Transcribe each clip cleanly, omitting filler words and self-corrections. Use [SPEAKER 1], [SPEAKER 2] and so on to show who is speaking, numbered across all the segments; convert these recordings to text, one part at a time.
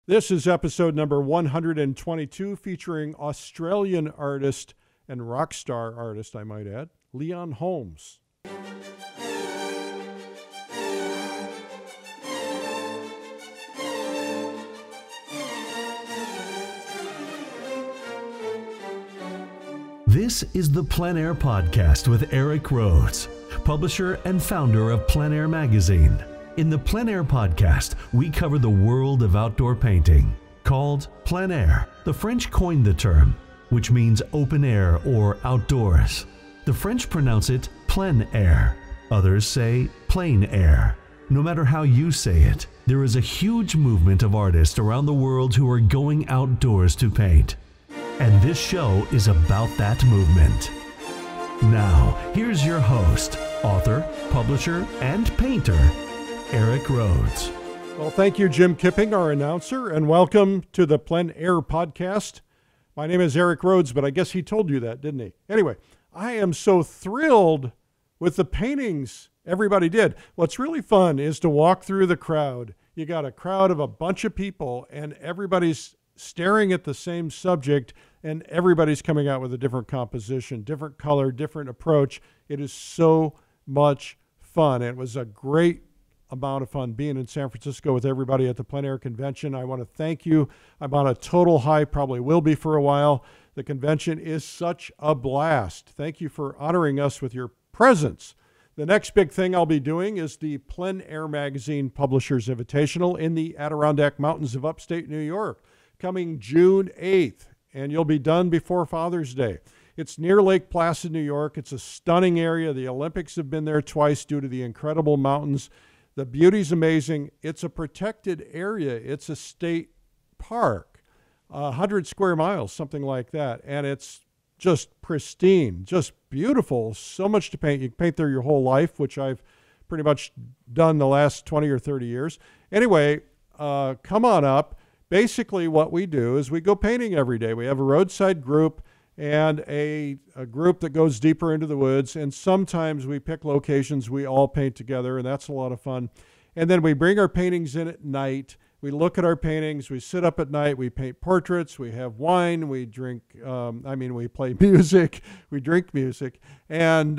[SPEAKER 1] This is episode number 122, featuring Australian artist and rock star artist, I might add, Leon Holmes.
[SPEAKER 2] This is the PleinAir podcast with Rhodes, publisher and founder of PleinAir magazine. In the PleinAir podcast, we cover the world of outdoor painting. Called PleinAir, the French coined the term, which means open air or outdoors. The French pronounce it plein air. Others say plain air. No matter how you say it, there is a huge movement of artists around the world who are going outdoors to paint. And this show is about that movement. Now, here's your host, author, publisher, and painter, Rhodes.
[SPEAKER 1] Well, thank you, Jim Kipping, our announcer, and welcome to the PleinAir podcast. My name is Rhodes, but I guess he told you that, didn't he? Anyway, I am so thrilled with the paintings everybody did. What's really fun is to walk through the crowd. You got a crowd of a bunch of people, and everybody's staring at the same subject, and everybody's coming out with a different composition, different color, different approach. It is so much fun. It was a great amount of fun being in San Francisco with everybody at the PleinAir convention. I want to thank you. I'm on a total high, probably will be for a while. The convention is such a blast. Thank you for honoring us with your presence. The next big thing I'll be doing is the PleinAir magazine Publishers Invitational in the Adirondack Mountains of Upstate New York, coming June 8th, and you'll be done before Father's Day. It's near Lake Placid, New York. It's a stunning area. The Olympics have been there twice due to the incredible mountains. The beauty's amazing. It's a protected area. It's a state park, 100 square miles, something like that. And it's just pristine, just beautiful. So much to paint. You can paint there your whole life, which I've pretty much done the last 20 or 30 years. Anyway, come on up. Basically, what we do is we go painting every day. We have a roadside group and a group that goes deeper into the woods, and sometimes we pick locations we all paint together, and that's a lot of fun. And then we bring our paintings in at night. We look at our paintings. We sit up at night. We paint portraits. We have wine. We drink, we play music. We drink music. And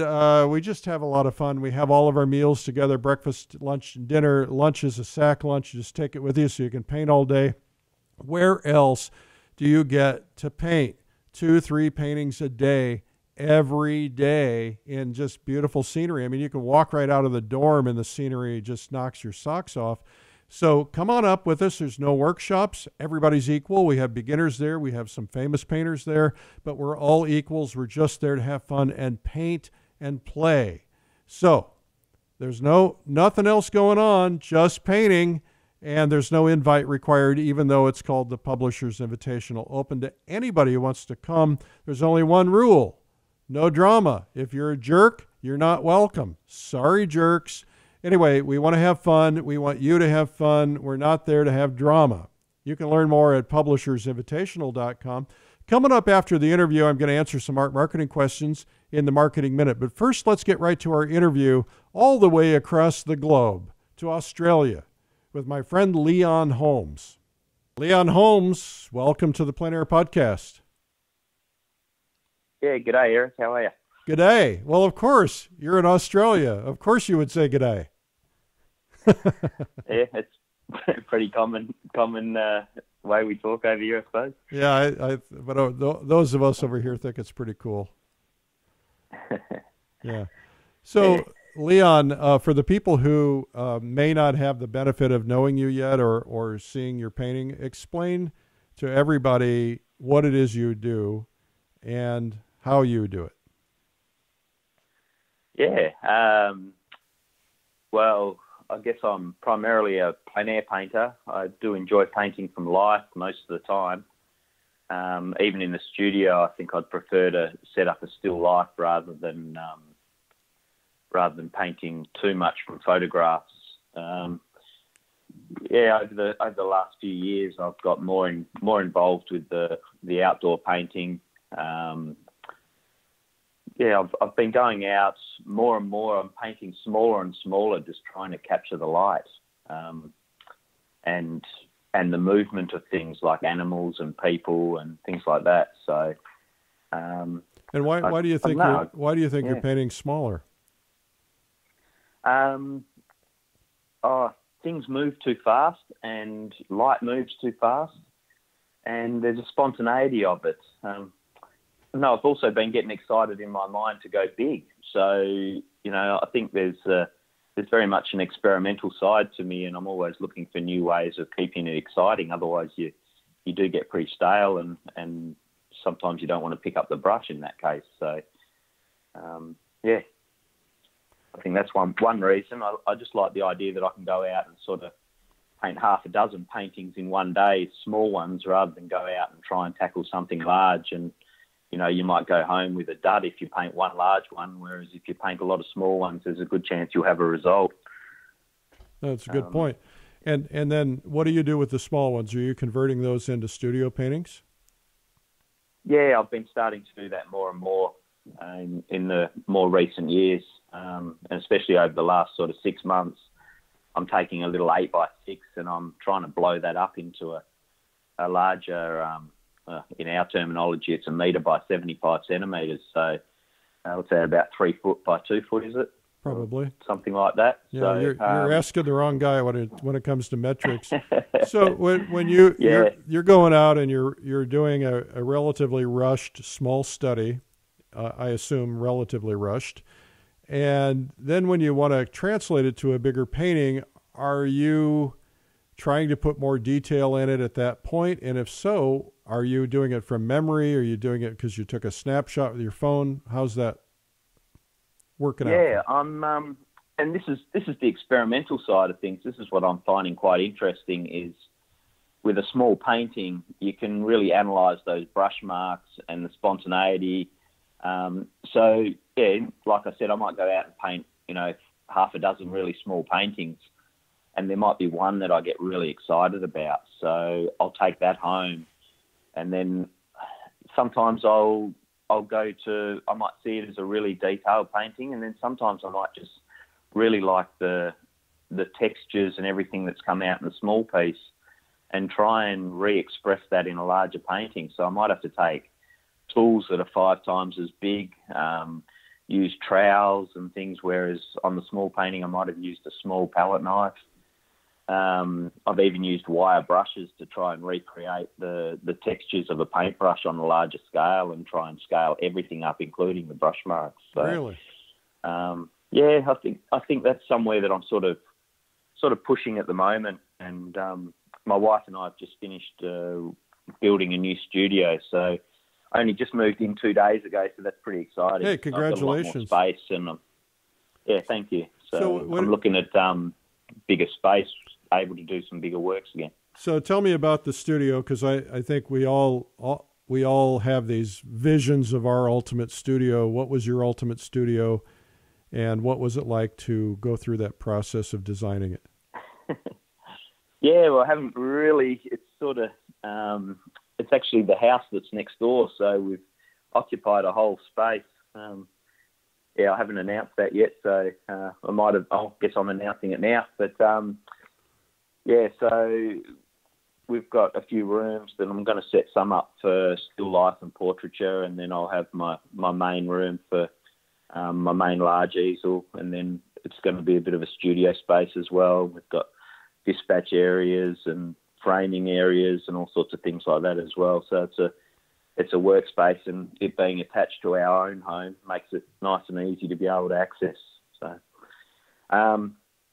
[SPEAKER 1] we just have a lot of fun. We have all of our meals together, breakfast, lunch, and dinner. Lunch is a sack lunch. You just take it with you so you can paint all day. Where else do you get to paint 2-3 paintings a day, every day, in just beautiful scenery? I mean, you can walk right out of the dorm and the scenery just knocks your socks off. So come on up with us. There's no workshops. Everybody's equal. We have beginners there. We have some famous painters there, but we're all equals. We're just there to have fun and paint and play. So there's nothing else going on, just painting. And there's no invite required, even though it's called the Publishers Invitational, open to anybody who wants to come. There's only one rule: no drama. If you're a jerk, you're not welcome. Sorry, jerks. Anyway, we want to have fun. We want you to have fun. We're not there to have drama. You can learn more at publishersinvitational.com. Coming up after the interview, I'm going to answer some art marketing questions in the Marketing Minute. But first, let's get right to our interview all the way across the globe to Australia with my friend Leon Holmes. Leon Holmes, welcome to the PleinAir podcast.
[SPEAKER 3] Yeah, g'day, Eric. How are you?
[SPEAKER 1] G'day. Well, of course, you're in Australia. Of course you would say g'day.
[SPEAKER 3] Yeah, it's pretty common way we talk over here, I suppose.
[SPEAKER 1] Yeah, but those of us over here think it's pretty cool. Yeah. So, Leon, for the people who may not have the benefit of knowing you yet or seeing your painting, explain to everybody what it is you do and how you do it.
[SPEAKER 3] Yeah. Well, I guess I'm primarily a plein air painter. I do enjoy painting from life most of the time. Even in the studio, I think I'd prefer to set up a still life rather than painting too much from photographs. Over the last few years, I've got more involved with the outdoor painting. I've been going out more and more. I'm painting smaller and smaller, just trying to capture the light. And and the movement of things like animals and people and things like that. So,
[SPEAKER 1] and why do you think you're painting smaller?
[SPEAKER 3] Things move too fast, and light moves too fast, and there's a spontaneity of it. I've also been getting excited in my mind to go big. So, I think there's very much an experimental side to me, and I'm always looking for new ways of keeping it exciting. Otherwise, you do get pretty stale, and sometimes you don't want to pick up the brush in that case. So, I think that's one reason. I just like the idea that I can go out and sort of paint half a dozen paintings in one day, small ones, rather than go out and try and tackle something large. And, you might go home with a dud if you paint one large one, whereas if you paint a lot of small ones, there's a good chance you'll have a result.
[SPEAKER 1] That's a good point. And then what do you do with the small ones? Are you converting those into studio paintings?
[SPEAKER 3] Yeah, I've been starting to do that more and more in the more recent years, and especially over the last sort of 6 months. I'm taking a little 8x6 and I'm trying to blow that up into a larger, in our terminology, it's 1 metre by 75 centimetres. So I would say about 3 foot by 2 foot, is it?
[SPEAKER 1] Probably.
[SPEAKER 3] Something like that.
[SPEAKER 1] Yeah,
[SPEAKER 3] so,
[SPEAKER 1] you're asking the wrong guy when it comes to metrics. So when you're going out and you're doing a relatively rushed small study, I assume relatively rushed, and then when you want to translate it to a bigger painting, are you trying to put more detail in it at that point? And if so, are you doing it from memory? Are you doing it because you took a snapshot with your phone? How's that working out?
[SPEAKER 3] Yeah, and this is the experimental side of things. This is what I'm finding quite interesting is with a small painting, you can really analyse those brush marks and the spontaneity. So, yeah, like I said, I might go out and paint, half a dozen really small paintings, and there might be one that I get really excited about. So I'll take that home, and then sometimes I might see it as a really detailed painting, and then sometimes I might just really like the textures and everything that's come out in the small piece and try and re-express that in a larger painting. So I might have to take tools that are 5 times as big, use trowels and things, whereas on the small painting I might have used a small palette knife. I've even used wire brushes to try and recreate the textures of a paintbrush on a larger scale and try and scale everything up, including the brush marks. So,
[SPEAKER 1] really?
[SPEAKER 3] Yeah, I think that's somewhere that I'm sort of pushing at the moment. And my wife and I have just finished building a new studio, so I only just moved in 2 days ago, so that's pretty exciting.
[SPEAKER 1] Hey, congratulations!
[SPEAKER 3] I've got a lot more space, and yeah, thank you. So I'm looking at bigger space, able to do some bigger works again.
[SPEAKER 1] So tell me about the studio, because I think we all have these visions of our ultimate studio. What was your ultimate studio, and what was it like to go through that process of designing it?
[SPEAKER 3] Yeah, well, I haven't really. It's sort of, it's actually the house that's next door, so we've occupied a whole space. Yeah, I haven't announced that yet, so I guess I'm announcing it now. But yeah, so we've got a few rooms that I'm going to set some up for still life and portraiture, and then I'll have my main room for my main large easel, and then it's going to be a bit of a studio space as well. We've got dispatch areas and framing areas and all sorts of things like that as well. So it's a workspace, and it being attached to our own home makes it nice and easy to be able to access. So,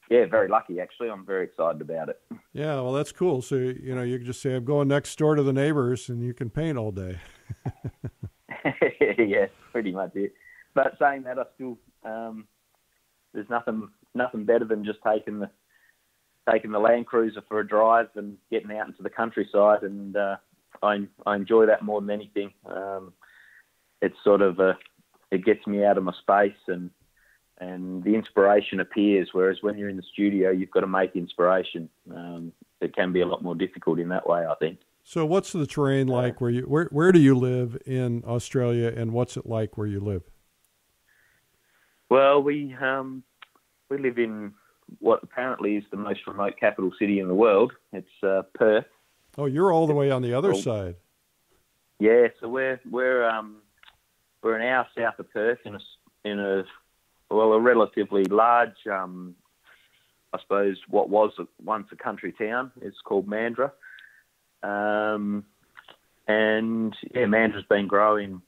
[SPEAKER 3] yeah, very lucky, actually. I'm very excited about it.
[SPEAKER 1] Yeah, well, that's cool. So, you can just say, I'm going next door to the neighbors, and you can paint all day.
[SPEAKER 3] Yeah, pretty much it. But saying that, I still, there's nothing better than just taking the Land Cruiser for a drive and getting out into the countryside, and I enjoy that more than anything. It's sort of it gets me out of my space, and the inspiration appears, whereas when you're in the studio, you've got to make inspiration. It can be a lot more difficult in that way, I think.
[SPEAKER 1] So what's the terrain like where do you live in Australia, and what's it like where you live?
[SPEAKER 3] Well, we live in what apparently is the most remote capital city in the world. It's Perth.
[SPEAKER 1] Oh, you're all the way on the other side.
[SPEAKER 3] Yeah, so we're an hour south of Perth in a relatively large, I suppose, what was once a country town. It's called Mandurah. And yeah, Mandra's been growing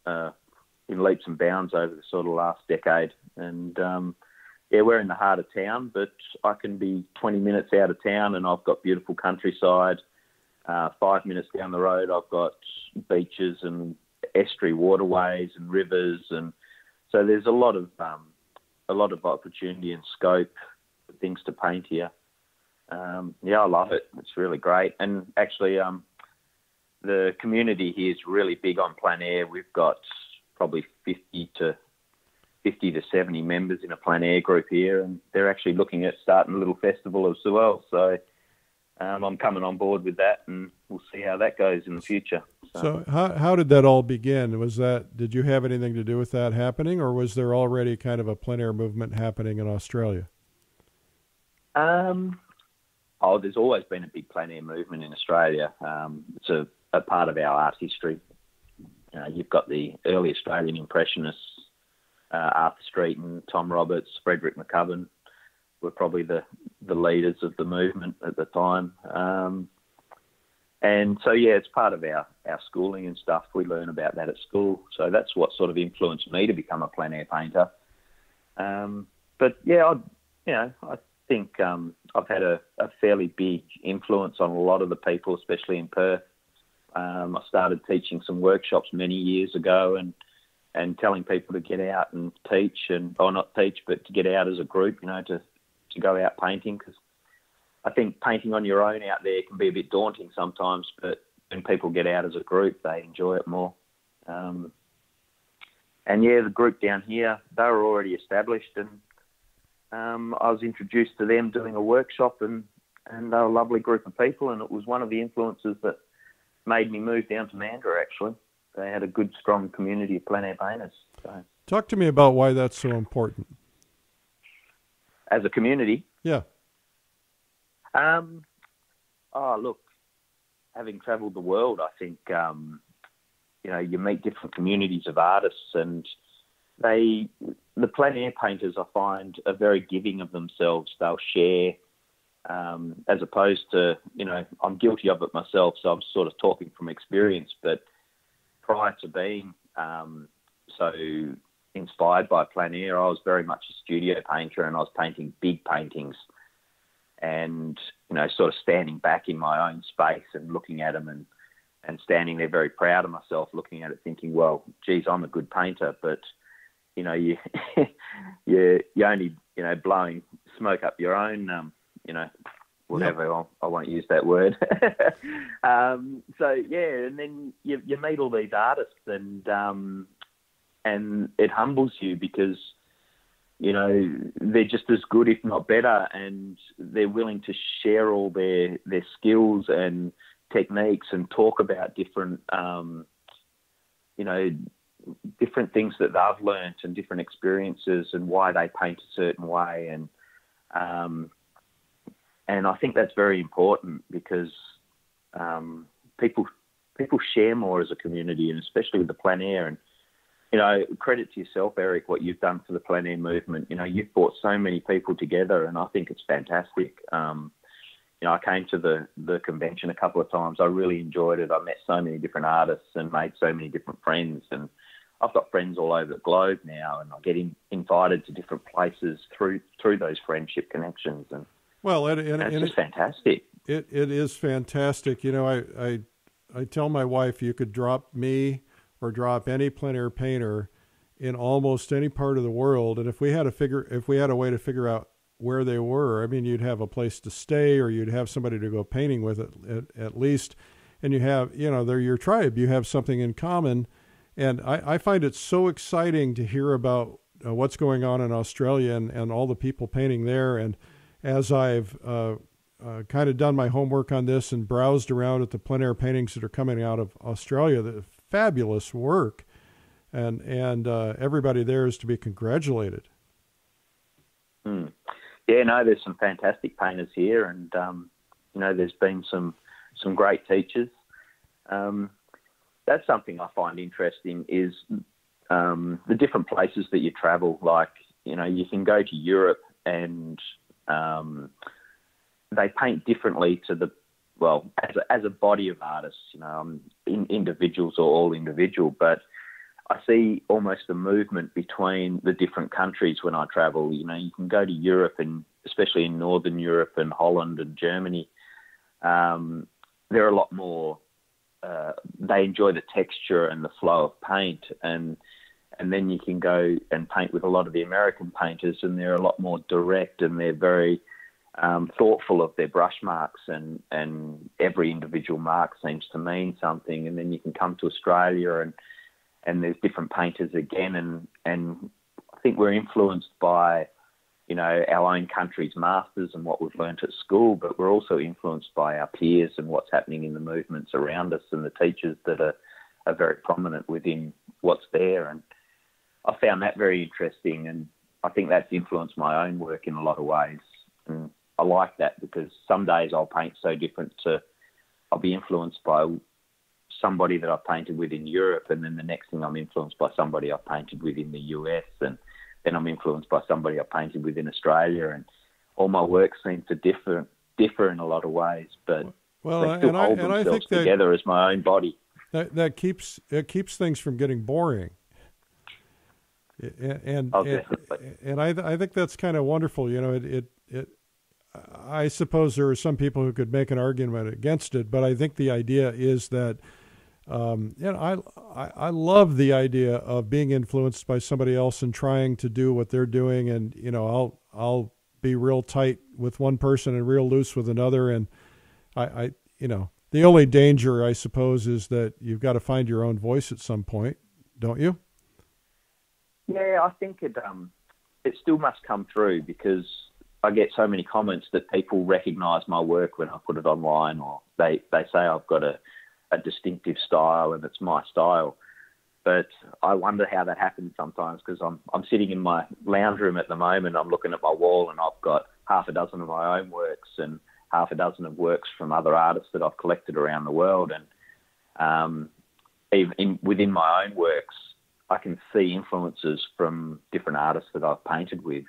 [SPEAKER 3] in leaps and bounds over the sort of last decade. And yeah, we're in the heart of town, but I can be 20 minutes out of town and I've got beautiful countryside. 5 minutes down the road, I've got beaches and estuary waterways and rivers, and so there's a lot of opportunity and scope for things to paint here. Yeah, I love it. It's really great, and actually, the community here is really big on plein air. We've got probably 50 to 70 members in a plein air group here, and they're actually looking at starting a little festival as well. So I'm coming on board with that, and we'll see how that goes in the future.
[SPEAKER 1] So how did that all begin? Did you have anything to do with that happening, or was there already kind of a plein air movement happening in Australia?
[SPEAKER 3] There's always been a big plein air movement in Australia. It's a part of our art history. You've got the early Australian Impressionists, Arthur Streeton, Tom Roberts, Frederick McCubbin were probably the leaders of the movement at the time. And so, yeah, it's part of our schooling and stuff. We learn about that at school. So that's what sort of influenced me to become a plein air painter. But, yeah, I think I've had a fairly big influence on a lot of the people, especially in Perth. I started teaching some workshops many years ago and telling people to get out and teach, or not teach, but to get out as a group, to go out painting, because I think painting on your own out there can be a bit daunting sometimes, but when people get out as a group, they enjoy it more. And yeah, the group down here, they were already established, and I was introduced to them doing a workshop, and they were a lovely group of people, and it was one of the influences that made me move down to Mandurah, actually. They had a good, strong community of plein air painters. So.
[SPEAKER 1] Talk to me about why that's so important.
[SPEAKER 3] As a community?
[SPEAKER 1] Yeah.
[SPEAKER 3] Look, having travelled the world, I think, you meet different communities of artists, and the plein air painters, I find, are very giving of themselves. They'll share, as opposed to, I'm guilty of it myself, so I'm sort of talking from experience, but prior to being so inspired by plein air, I was very much a studio painter, and I was painting big paintings and, sort of standing back in my own space and looking at them and standing there very proud of myself, looking at it thinking, well, geez, I'm a good painter, but, you're only, blowing smoke up your own, whatever, yep. I won't use that word. So, yeah, and then you meet all these artists, and it humbles you because, they're just as good, if not better, and they're willing to share all their skills and techniques and talk about different, different things that they've learnt and different experiences and why they paint a certain way. And I think that's very important because people share more as a community, and especially with the plein air. And credit to yourself, Eric, what you've done for the plein air movement. You've brought so many people together, and I think it's fantastic. I came to the convention a couple of times. I really enjoyed it. I met so many different artists and made so many different friends, and I've got friends all over the globe now, and I get invited to different places through those friendship connections. And it's just fantastic.
[SPEAKER 1] It is fantastic. I tell my wife, you could drop me or drop any plein air painter in almost any part of the world, and if we had a way to figure out where they were, I mean, you'd have a place to stay, or you'd have somebody to go painting with at least, and you have, they're your tribe. You have something in common, and I find it so exciting to hear about what's going on in Australia and all the people painting there. And as I've kind of done my homework on this and browsed around at the plein air paintings that are coming out of Australia, the fabulous work, and everybody there is to be congratulated.
[SPEAKER 3] Yeah, no, there's some fantastic painters here, and there's been some great teachers. That's something I find interesting is the different places that you travel. Like, you can go to Europe and they paint differently as a body of artists. Individuals are all individual, but I see almost a movement between the different countries when I travel. You can go to Europe, and especially in Northern Europe and Holland and Germany, they're a lot more, they enjoy the texture and the flow of paint. And then you can go and paint with a lot of the American painters, and they're a lot more direct, and they're very thoughtful of their brush marks, and every individual mark seems to mean something. And then you can come to Australia, and there's different painters again, and I think we're influenced by, our own country's masters and what we've learnt at school, but we're also influenced by our peers and what's happening in the movements around us and the teachers that are very prominent within what's there. And I found that very interesting, and I think that's influenced my own work in a lot of ways. And I like that, because some days I'll paint so different I'll be influenced by somebody that I've painted with in Europe, and then the next thing I'm influenced by somebody I've painted with in the US, and then I'm influenced by somebody I've painted with in Australia, and all my work seems to differ in a lot of ways, but they still hold themselves together as my own body.
[SPEAKER 1] That keeps things from getting boring. And I think that's kind of wonderful. I suppose there are some people who could make an argument against it, but I think the idea is that, I love the idea of being influenced by somebody else and trying to do what they're doing. And, I'll be real tight with one person and real loose with another. And the only danger, I suppose, is that you've got to find your own voice at some point, don't you?
[SPEAKER 3] Yeah, I think it still must come through, because I get so many comments that people recognise my work when I put it online, or they say I've got a distinctive style and it's my style. But I wonder how that happens sometimes, because I'm sitting in my lounge room at the moment, I'm looking at my wall, and I've got half a dozen of my own works and half a dozen of works from other artists that I've collected around the world. And even within my own works, I can see influences from different artists that I've painted with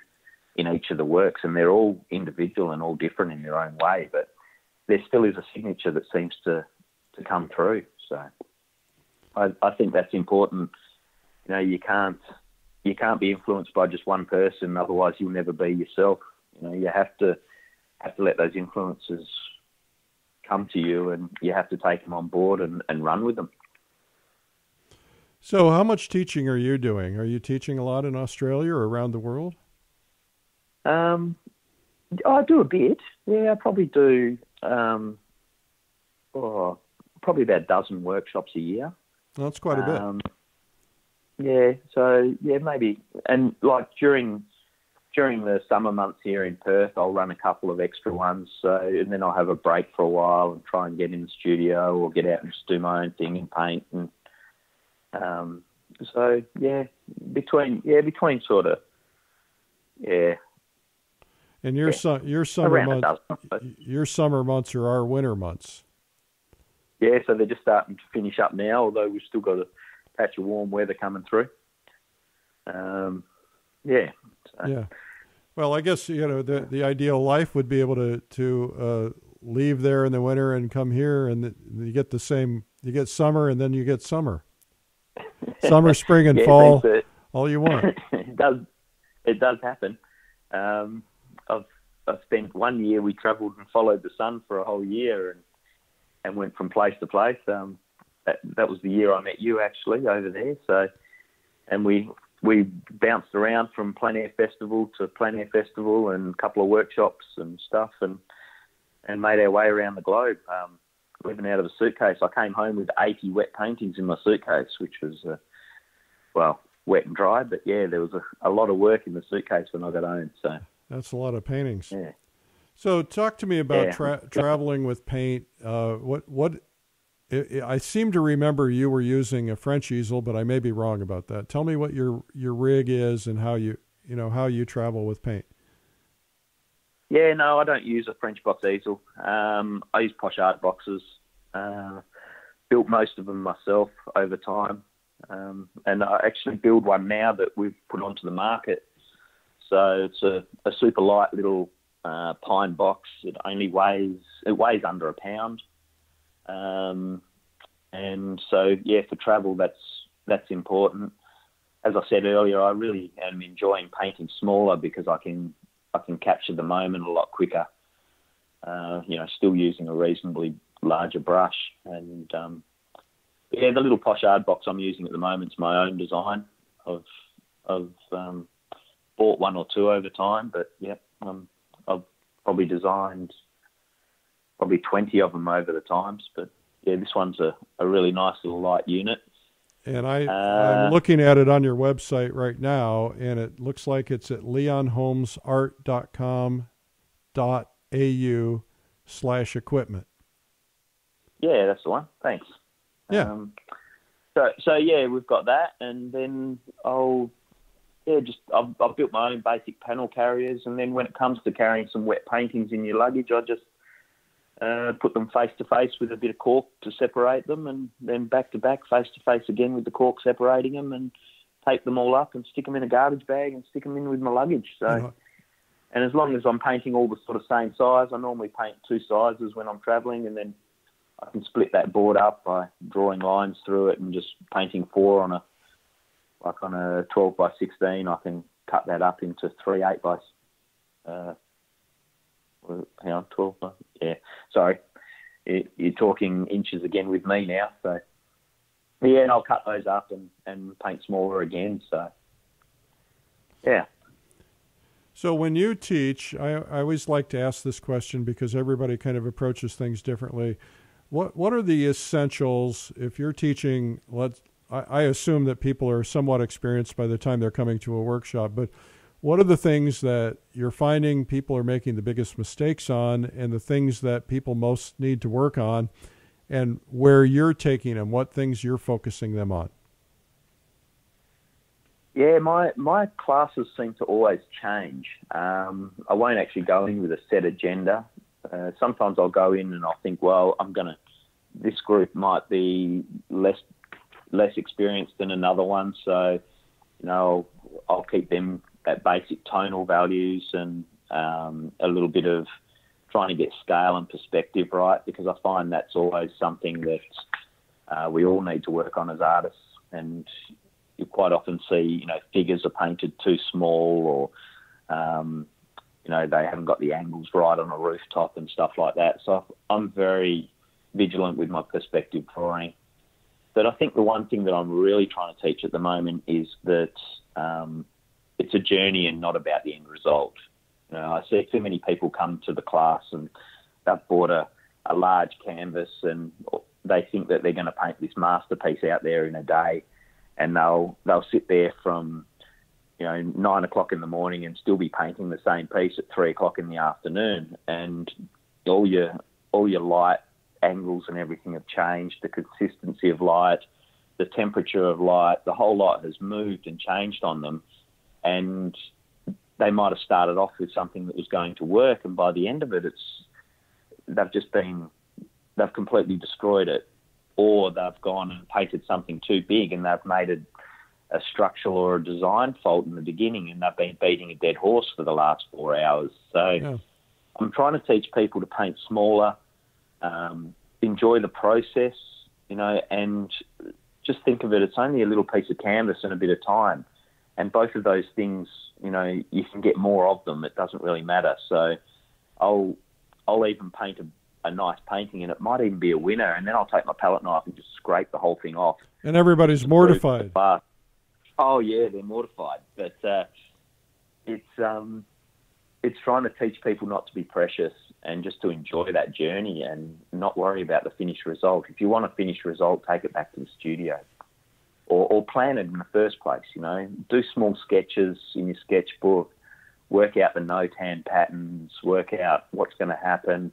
[SPEAKER 3] in each of the works, and they're all individual and all different in their own way, but there still is a signature that seems to come through. So I think that's important. You can't be influenced by just one person, otherwise you'll never be yourself. You have to let those influences come to you, and you have to take them on board and run with them.
[SPEAKER 1] So how much teaching are you doing? Are you teaching a lot in Australia or around the world?
[SPEAKER 3] I do a bit. Yeah, I probably do probably about a dozen workshops a year.
[SPEAKER 1] Well, that's quite a bit.
[SPEAKER 3] Yeah, so yeah, maybe. And like during the summer months here in Perth, I'll run a couple of extra ones. So, and then I'll have a break for a while and try and get in the studio or get out and just do my own thing and paint. And so yeah, between sort of yeah.
[SPEAKER 1] And your summer months are our winter months.
[SPEAKER 3] Yeah, so they're just starting to finish up now, although we've still got a patch of warm weather coming through. Yeah. So.
[SPEAKER 1] Yeah. Well, I guess the ideal life would be able to leave there in the winter and come here, and you get you get summer, and then you get summer. Summer, spring, and fall, all you want.
[SPEAKER 3] It does happen. I've spent 1 year, we travelled and followed the sun for a whole year and went from place to place. That was the year I met you actually over there. So, and we bounced around from PleinAir Festival to PleinAir Festival and a couple of workshops and stuff, and made our way around the globe, living out of a suitcase. I came home with 80 wet paintings in my suitcase, which was, wet and dry, but yeah, there was a lot of work in the suitcase when I got home. So
[SPEAKER 1] that's a lot of paintings.
[SPEAKER 3] Yeah.
[SPEAKER 1] So talk to me about traveling with paint. I seem to remember you were using a French easel, but I may be wrong about that. Tell me what your rig is and how you travel with paint.
[SPEAKER 3] Yeah, no, I don't use a French box easel. I use posh art boxes. Built most of them myself over time. And I actually build one now that we've put onto the market. So it's a super light little pine box. It weighs under a pound. And so, yeah, for travel, that's important. As I said earlier, I really am enjoying painting smaller because I can capture the moment a lot quicker. Still using a reasonably larger brush. And yeah, the little posh art box I'm using at the moment is my own design. I've bought one or two over time, but yeah, I've probably designed 20 of them over the times. But yeah, this one's a really nice little light unit.
[SPEAKER 1] And I'm looking at it on your website right now, and it looks like it's at leonholmesart.com.au/equipment.
[SPEAKER 3] Yeah, that's the one. Thanks.
[SPEAKER 1] Yeah.
[SPEAKER 3] So yeah, we've got that, and then I've built my own basic panel carriers, and then when it comes to carrying some wet paintings in your luggage, I just put them face to face with a bit of cork to separate them, and then back to back, face to face again with the cork separating them, and tape them all up and stick them in a garbage bag and stick them in with my luggage. So, and as long as I'm painting all the sort of same size, I normally paint two sizes when I'm travelling, and then I can split that board up by drawing lines through it and just painting four on a 12 by 16. I can cut that up into 3 8 by 12. Yeah, sorry. You're talking inches again with me now. So, yeah, and I'll cut those up and paint smaller again. So, yeah.
[SPEAKER 1] So when you teach, I always like to ask this question because everybody kind of approaches things differently. What are the essentials if you're teaching? I assume that people are somewhat experienced by the time they're coming to a workshop, but what are the things that you're finding people are making the biggest mistakes on, and the things that people most need to work on, and where you're taking them, what things you're focusing them on?
[SPEAKER 3] Yeah, my classes seem to always change. I won't actually go in with a set agenda. Sometimes I'll go in and I'll think, well, this group might be less experienced than another one, so I'll keep them at basic tonal values and a little bit of trying to get scale and perspective right, because I find that's always something that we all need to work on as artists. And you quite often see, figures are painted too small, or they haven't got the angles right on a rooftop and stuff like that. So I'm very vigilant with my perspective drawing. But I think the one thing that I'm really trying to teach at the moment is that it's a journey and not about the end result. I see too many people come to the class and they've bought a large canvas and they think that they're going to paint this masterpiece out there in a day, and they'll sit there from 9 o'clock in the morning and still be painting the same piece at 3 o'clock in the afternoon, and all your light angles and everything have changed, the consistency of light, the temperature of light, the whole lot has moved and changed on them. And they might have started off with something that was going to work, and by the end of it, they've completely destroyed it, or they've gone and painted something too big and they've made a structural or a design fault in the beginning, and they've been beating a dead horse for the last 4 hours. So yeah. I'm trying to teach people to paint smaller, enjoy the process, and just think of it, it's only a little piece of canvas and a bit of time. And both of those things, you can get more of them. It doesn't really matter. So I'll even paint a nice painting, and it might even be a winner, and then I'll take my palette knife and just scrape the whole thing off.
[SPEAKER 1] And everybody's mortified.
[SPEAKER 3] Oh yeah, they're mortified. But it's trying to teach people not to be precious and just to enjoy that journey and not worry about the finished result. If you want a finished result, take it back to the studio. Or plan it in the first place, Do small sketches in your sketchbook, work out the no-tan patterns, work out what's going to happen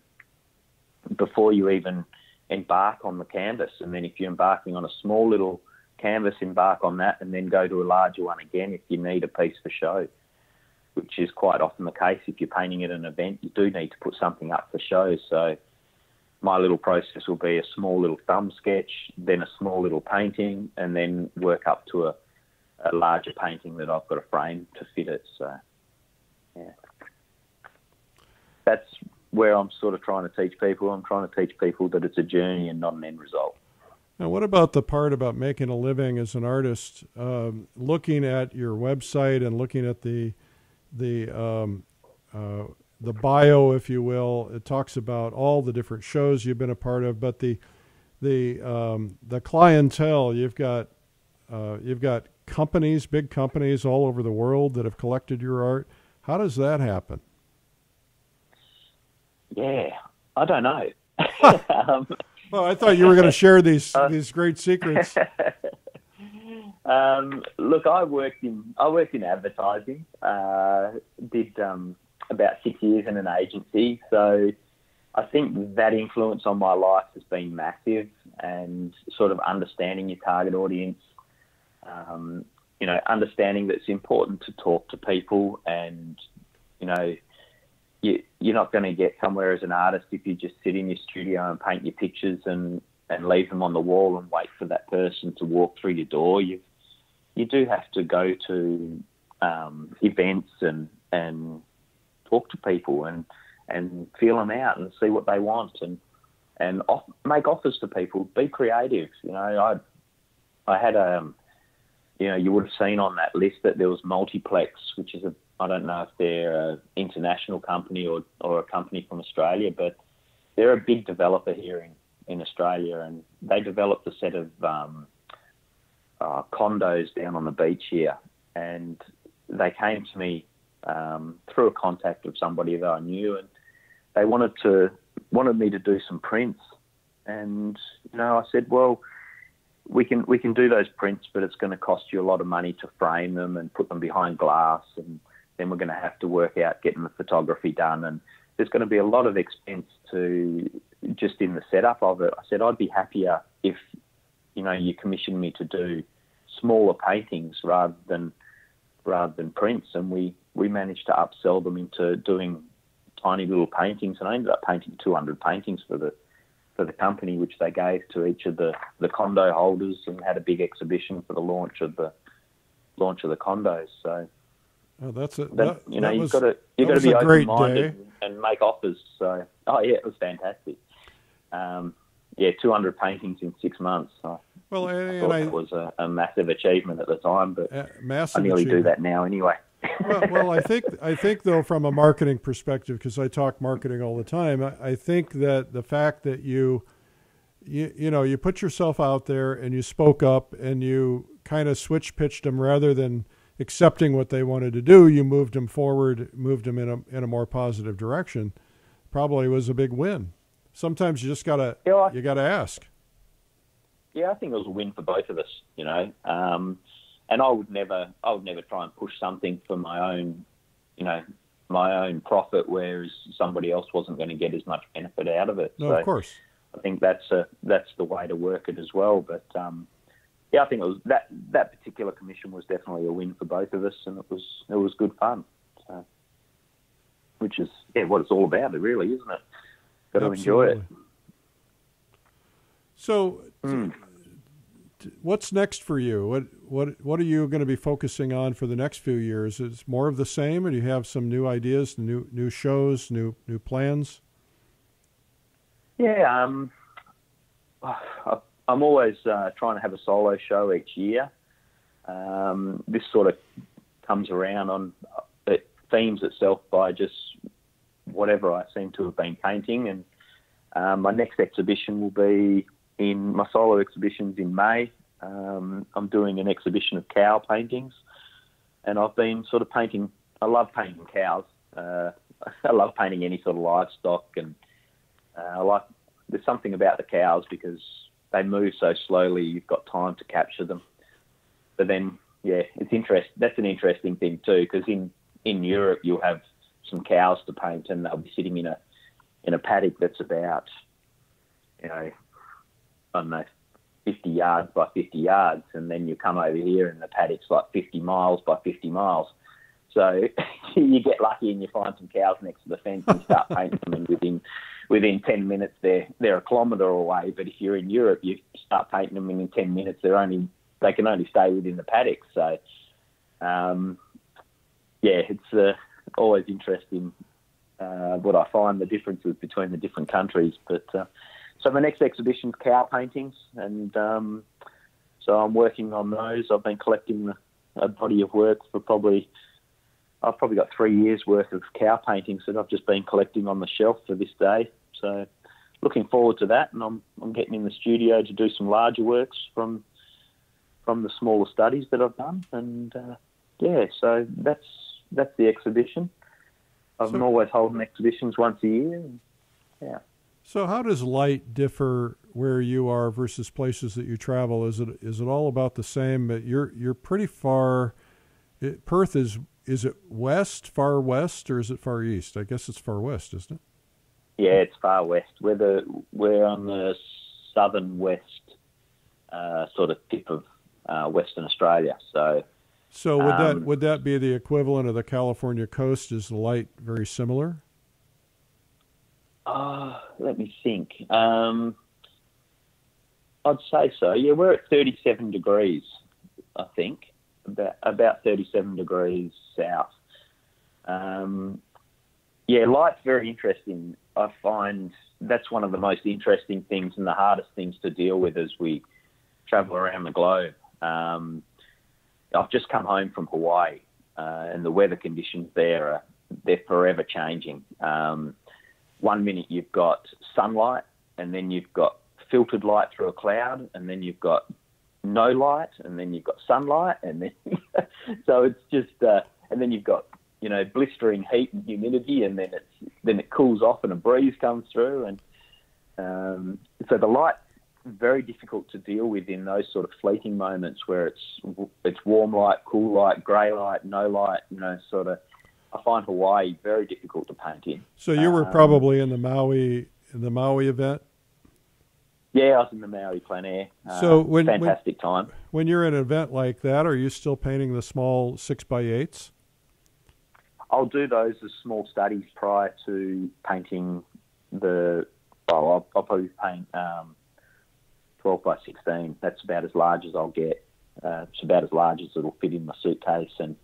[SPEAKER 3] before you even embark on the canvas. And then if you're embarking on a small little canvas, embark on that and then go to a larger one again if you need a piece for show. which is quite often the case. If you're painting at an event, you do need to put something up for show. So my little process will be a small little thumb sketch, then a small little painting, and then work up to a larger painting that I've got a frame to fit it. So, yeah. That's where I'm sort of trying to teach people. I'm trying to teach people that it's a journey and not an end result.
[SPEAKER 1] Now, what about the part about making a living as an artist? Looking at your website and looking at the bio, if you will, it talks about all the different shows you've been a part of, but the clientele, you've got companies, big companies all over the world that have collected your art. How does that happen?
[SPEAKER 3] Yeah, I don't know.
[SPEAKER 1] Well, I thought you were going to share these great secrets.
[SPEAKER 3] Look, I worked in advertising. Did about 6 years in an agency, so I think that influence on my life has been massive. And sort of understanding your target audience, understanding that it's important to talk to people, and you're not going to get somewhere as an artist if you just sit in your studio and paint your pictures and leave them on the wall and wait for that person to walk through your door. You do have to go to events and talk to people and feel them out and see what they want and make offers to people. Be creative. I had you would have seen on that list that there was Multiplex, which is I don't know if they're an international company or a company from Australia, but they're a big developer here in Australia, and they developed a set of condos down on the beach here, and they came to me through a contact of somebody that I knew, and they wanted me to do some prints, and I said, well, we can do those prints, but it's going to cost you a lot of money to frame them and put them behind glass, and then we're going to have to work out getting the photography done, and there's going to be a lot of expense to just in the setup of it. I said I'd be happier if you commissioned me to do smaller paintings rather than prints, and we managed to upsell them into doing tiny little paintings, and I ended up painting 200 paintings for the company, which they gave to each of the condo holders, and had a big exhibition for the launch of the condos. So.
[SPEAKER 1] Oh, that's it.
[SPEAKER 3] You've got to be open-minded and make offers. So, it was fantastic. 200 paintings in 6 months. I thought that was a massive achievement at the time, but I nearly do that now anyway.
[SPEAKER 1] well, I think though, from a marketing perspective, because I talk marketing all the time, I think that the fact that you put yourself out there and you spoke up and you kind of switch pitched them rather than accepting what they wanted to do, you moved them forward, moved them in a more positive direction, probably was a big win. Sometimes you just gotta ask.
[SPEAKER 3] Yeah, I think it was a win for both of us, and I would never try and push something for my own profit, whereas somebody else wasn't going to get as much benefit out of it.
[SPEAKER 1] No, of course.
[SPEAKER 3] I think that's the way to work it as well. But I think it was that particular commission was definitely a win for both of us, and it was good fun. So, which is what it's all about, really, isn't it? Got to enjoy it.
[SPEAKER 1] So, what's next for you? What are you going to be focusing on for the next few years? Is it more of the same, or do you have some new ideas, new shows, new plans?
[SPEAKER 3] Yeah, I'm always trying to have a solo show each year. This sort of comes around on it themes itself by just whatever I seem to have been painting. And my next exhibition will be my solo exhibition's in May. I'm doing an exhibition of cow paintings, and I've been sort of painting. I love painting cows. I love painting any sort of livestock, and there's something about the cows because they move so slowly. You've got time to capture them. But then, it's interesting. That's an interesting thing too, because in Europe you'll have some cows to paint, and they'll be sitting in a paddock that's about, I don't know, 50 yards by 50 yards, and then you come over here and the paddock's like 50 miles by 50 miles. So you get lucky and you find some cows next to the fence and start painting them, and within 10 minutes they're a kilometre away. But if you're in Europe, you start painting them, and in 10 minutes they can only stay within the paddock. So it's always interesting what I find the differences between the different countries. But so my next exhibition's cow paintings, and so I'm working on those. I've been collecting a body of work for I've probably got 3 years worth of cow paintings that I've just been collecting on the shelf for this day. So looking forward to that, and I'm getting in the studio to do some larger works from the smaller studies that I've done. And so that's the exhibition. I'm always holding exhibitions once a year. Yeah. So
[SPEAKER 1] how does light differ where you are versus places that you travel? Is it all about the same? But you're pretty far. Perth is it west, far west, or is it far east? I guess it's far west, isn't it?
[SPEAKER 3] Yeah, it's far west. We're on the southern west sort of tip of Western Australia. So would that be the equivalent of the California coast? Is the light very similar? Let me think. I'd say so. Yeah, we're at 37 degrees, I think. About 37 degrees south. Light's very interesting. I find that's one of the most interesting things and the hardest things to deal with as we travel around the globe. I've just come home from Hawaii, and the weather conditions there they're forever changing. 1 minute you've got sunlight, and then you've got filtered light through a cloud, and then you've got no light, and then you've got sunlight, and then so it's just and then you've got blistering heat and humidity, and then it cools off and a breeze comes through, and so the light's very difficult to deal with in those sort of fleeting moments where it's warm light, cool light, grey light, no light. Sort of. I find Hawaii very difficult to paint in.
[SPEAKER 1] So you were probably in the Maui event.
[SPEAKER 3] Yeah, I was in the Maui PleinAir.
[SPEAKER 1] So
[SPEAKER 3] fantastic time.
[SPEAKER 1] When you're in an event like that, are you still painting the small 6x8s?
[SPEAKER 3] I'll do those as small studies prior to painting I'll probably paint 12x16. That's about as large as I'll get. It's about as large as it'll fit in my suitcase, and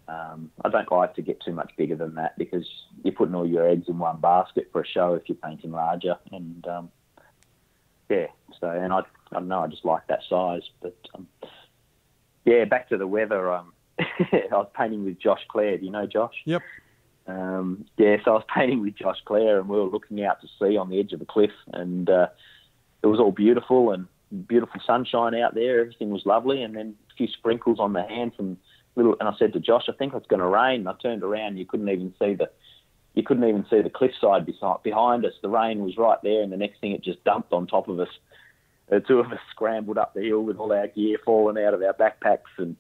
[SPEAKER 3] I don't like to get too much bigger than that because you're putting all your eggs in one basket for a show if you're painting larger. And and I don't know, I just like that size. But back to the weather. I was painting with Josh Clare. Do you know Josh?
[SPEAKER 1] Yep.
[SPEAKER 3] So I was painting with Josh Clare, and we were looking out to sea on the edge of the cliff, and it was all beautiful and beautiful sunshine out there. Everything was lovely, and then a few sprinkles on the hand from little. And I said to Josh, "I think it's going to rain." And I turned around, you couldn't even see the cliffside behind us. The rain was right there, and the next thing it just dumped on top of us. The two of us scrambled up the hill with all our gear falling out of our backpacks, and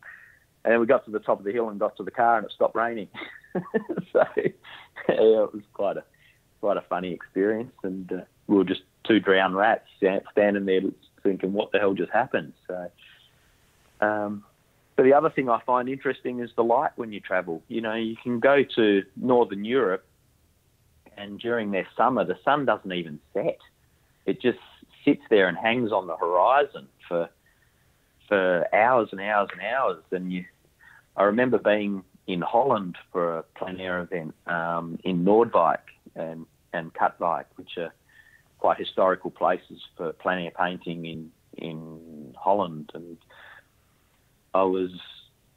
[SPEAKER 3] we got to the top of the hill and got to the car, and it stopped raining. So it was quite a funny experience, and we were just two drowned rats standing there thinking, what the hell just happened? So, but the other thing I find interesting is the light when you travel. You can go to Northern Europe, and during their summer, the sun doesn't even set. It just sits there and hangs on the horizon for hours and hours and hours. And I remember being in Holland for a PleinAir event in Noordwijk and Katwijk, which are quite historical places for PleinAir painting in Holland. And I was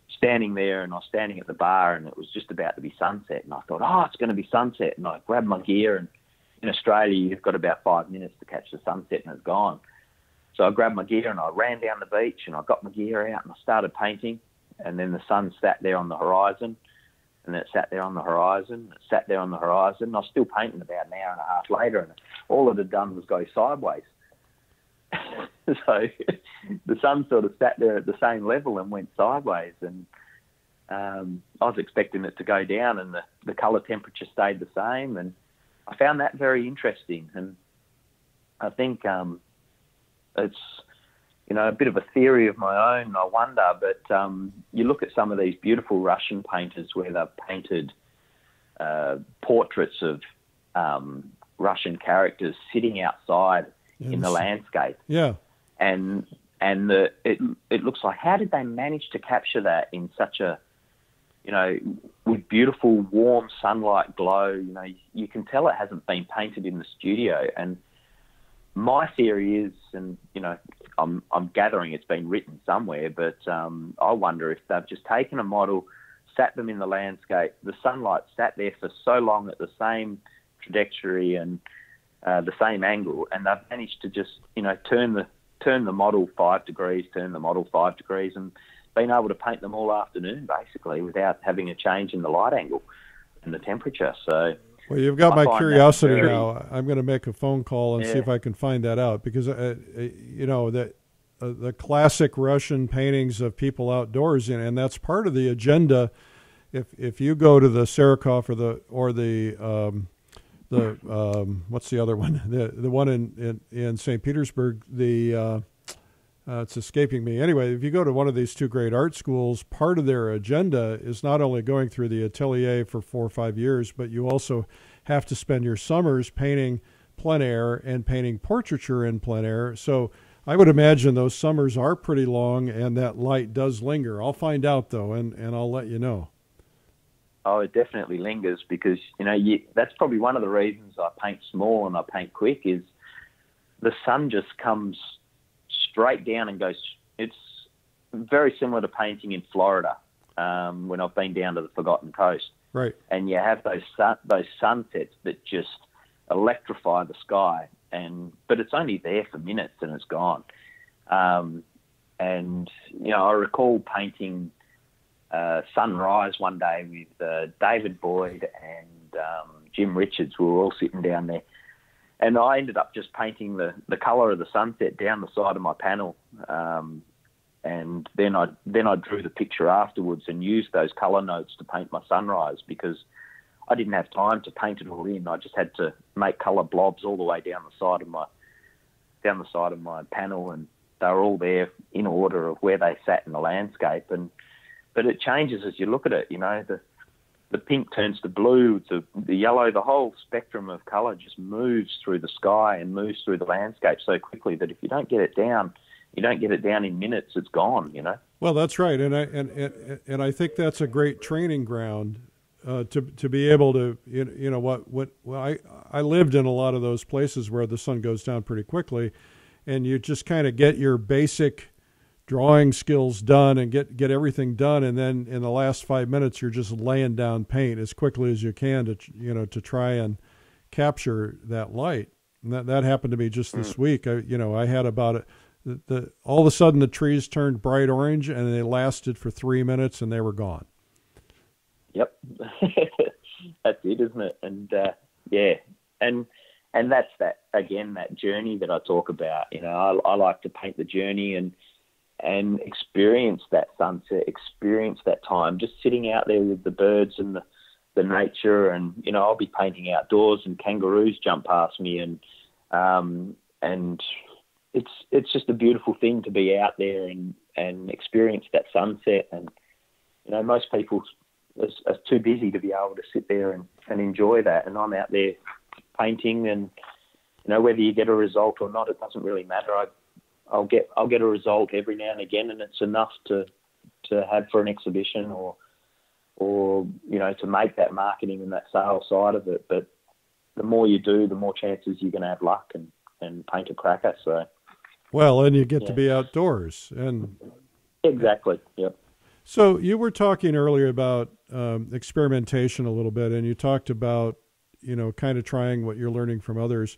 [SPEAKER 3] standing there, and I was standing at the bar, and it was just about to be sunset. And I thought, it's going to be sunset. And I grabbed my gear, and in Australia, you've got about 5 minutes to catch the sunset, and it's gone. So I grabbed my gear, and I ran down the beach, and I got my gear out, and I started painting. And then the sun sat there on the horizon, and it sat there on the horizon, it sat there on the horizon. And I was still painting about an hour and a half later, and all it had done was go sideways. So the sun sort of sat there at the same level and went sideways. And I was expecting it to go down, and the colour temperature stayed the same. And I found that very interesting. And I think it's a bit of a theory of my own, I wonder, but you look at some of these beautiful Russian painters where they've painted portraits of Russian characters sitting outside in the landscape.
[SPEAKER 1] Yeah.
[SPEAKER 3] And it looks like, how did they manage to capture that in such a, with beautiful warm sunlight glow? You can tell it hasn't been painted in the studio. And my theory is, and I'm gathering it's been written somewhere, but I wonder if they've just taken a model, sat them in the landscape, the sunlight sat there for so long at the same trajectory and the same angle, and they've managed to just turn the model 5 degrees, turn the model 5 degrees, and been able to paint them all afternoon basically without having a change in the light angle and the temperature. So. Well,
[SPEAKER 1] you've got my curiosity now. I'm going to make a phone call and see if I can find that out, because the classic Russian paintings of people outdoors, and that's part of the agenda. If you go to the Sarakov or the what's the other one? The one in St. Petersburg. It's escaping me. Anyway, if you go to one of these two great art schools, part of their agenda is not only going through the atelier for 4 or 5 years, but you also have to spend your summers painting plein air and painting portraiture in plein air. So I would imagine those summers are pretty long and that light does linger. I'll find out, though, and I'll let you know.
[SPEAKER 3] Oh, it definitely lingers because, that's probably one of the reasons I paint small and I paint quick is the sun just comes straight down and goes. It's very similar to painting in Florida when I've been down to the Forgotten Coast.
[SPEAKER 1] Right.
[SPEAKER 3] And you have those sunsets that just electrify the sky, but it's only there for minutes and it's gone. I recall painting sunrise one day with David Boyd and Jim Richards. We were all sitting down there. And I ended up just painting the colour of the sunset down the side of my panel, and then I drew the picture afterwards and used those colour notes to paint my sunrise because I didn't have time to paint it all in. I just had to make colour blobs all the way down the side of my panel, and they were all there in order of where they sat in the landscape. But it changes as you look at it. The pink turns to blue, to the yellow, the whole spectrum of colour just moves through the sky and moves through the landscape so quickly that if you don't get it down, in minutes, it's gone,
[SPEAKER 1] Well, that's right. And I think that's a great training ground to be able to, I lived in a lot of those places where the sun goes down pretty quickly and you just kind of get your basic drawing skills done and get everything done, and then in the last 5 minutes you're just laying down paint as quickly as you can to try and capture that light. And that happened to me just this week. I had about all of a sudden the trees turned bright orange and they lasted for 3 minutes and they were gone.
[SPEAKER 3] Yep. That's it, isn't it? And and that's that journey that I talk about. I like to paint the journey and experience that sunset, experience that time, just sitting out there with the birds and the nature. And, I'll be painting outdoors and kangaroos jump past me and it's just a beautiful thing to be out there and experience that sunset. And, most people are too busy to be able to sit there and enjoy that. And I'm out there painting and, whether you get a result or not, it doesn't really matter. I'll get a result every now and again, and it's enough to have for an exhibition or to make that marketing and that sales side of it. But the more you do, the more chances you're going to have luck and paint a cracker. So,
[SPEAKER 1] well, and you get to be outdoors and
[SPEAKER 3] exactly. Yep.
[SPEAKER 1] So you were talking earlier about experimentation a little bit, and you talked about kind of trying what you're learning from others.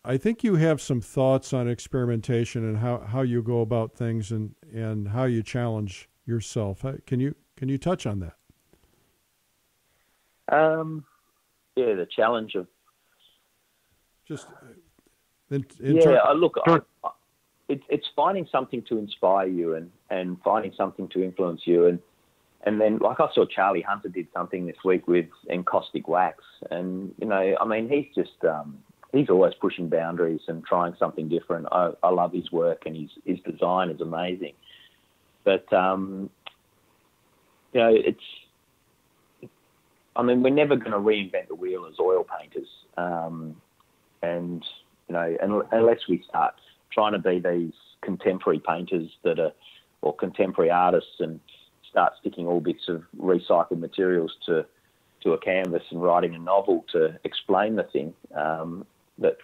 [SPEAKER 1] I think you have some thoughts on experimentation and how you go about things and how you challenge yourself. Can you touch on that?
[SPEAKER 3] The challenge of
[SPEAKER 1] just
[SPEAKER 3] it's finding something to inspire you and finding something to influence you and then like I saw Charlie Hunter did something this week with encaustic wax, and he's just he's always pushing boundaries and trying something different. I love his work, and his design is amazing. But we're never going to reinvent the wheel as oil painters, and unless we start trying to be these contemporary painters or contemporary artists, and start sticking all bits of recycled materials to a canvas and writing a novel to explain the thing, that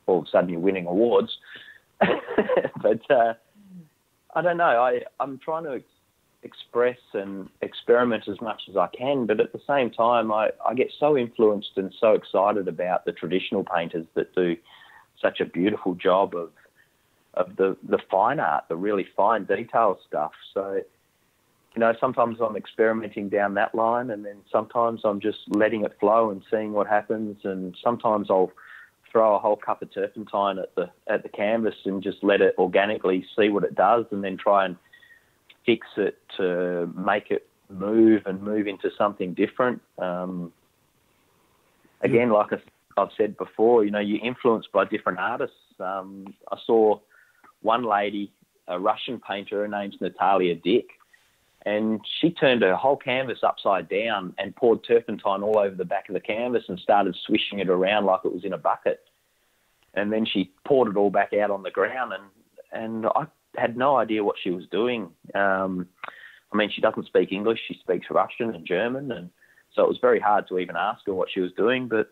[SPEAKER 3] all of a sudden you're winning awards. But I don't know. I'm trying to express and experiment as much as I can, but at the same time, I get so influenced and so excited about the traditional painters that do such a beautiful job of the fine art, the really fine detail stuff. So, sometimes I'm experimenting down that line, and then sometimes I'm just letting it flow and seeing what happens. And sometimes I'll throw a whole cup of turpentine at the canvas and just let it organically see what it does, and then try and fix it to make it move into something different. Again, like I've said before, you're influenced by different artists. I saw one lady, a Russian painter, her name's Natalia Dick, and she turned her whole canvas upside down and poured turpentine all over the back of the canvas and started swishing it around like it was in a bucket. And then she poured it all back out on the ground, and I had no idea what she was doing. She doesn't speak English. She speaks Russian and German, and so it was very hard to even ask her what she was doing. But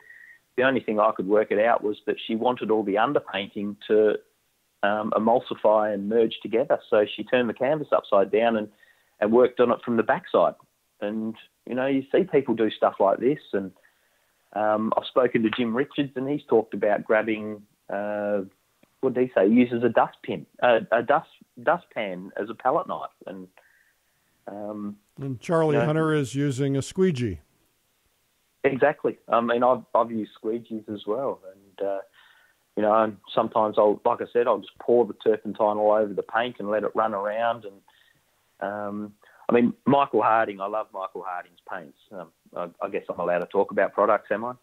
[SPEAKER 3] the only thing I could work it out was that she wanted all the underpainting to emulsify and merge together. So she turned the canvas upside down and worked on it from the backside. And, you see people do stuff like this. And I've spoken to Jim Richards, and he's talked about grabbing, what did he say? He uses a dustpan as a palette knife. And
[SPEAKER 1] Charlie Hunter is using a squeegee.
[SPEAKER 3] Exactly. I've used squeegees as well. And, sometimes I'll just pour the turpentine all over the paint and let it run around. And, Michael Harding, I love Michael Harding's paints. I guess I'm allowed to talk about products, am I?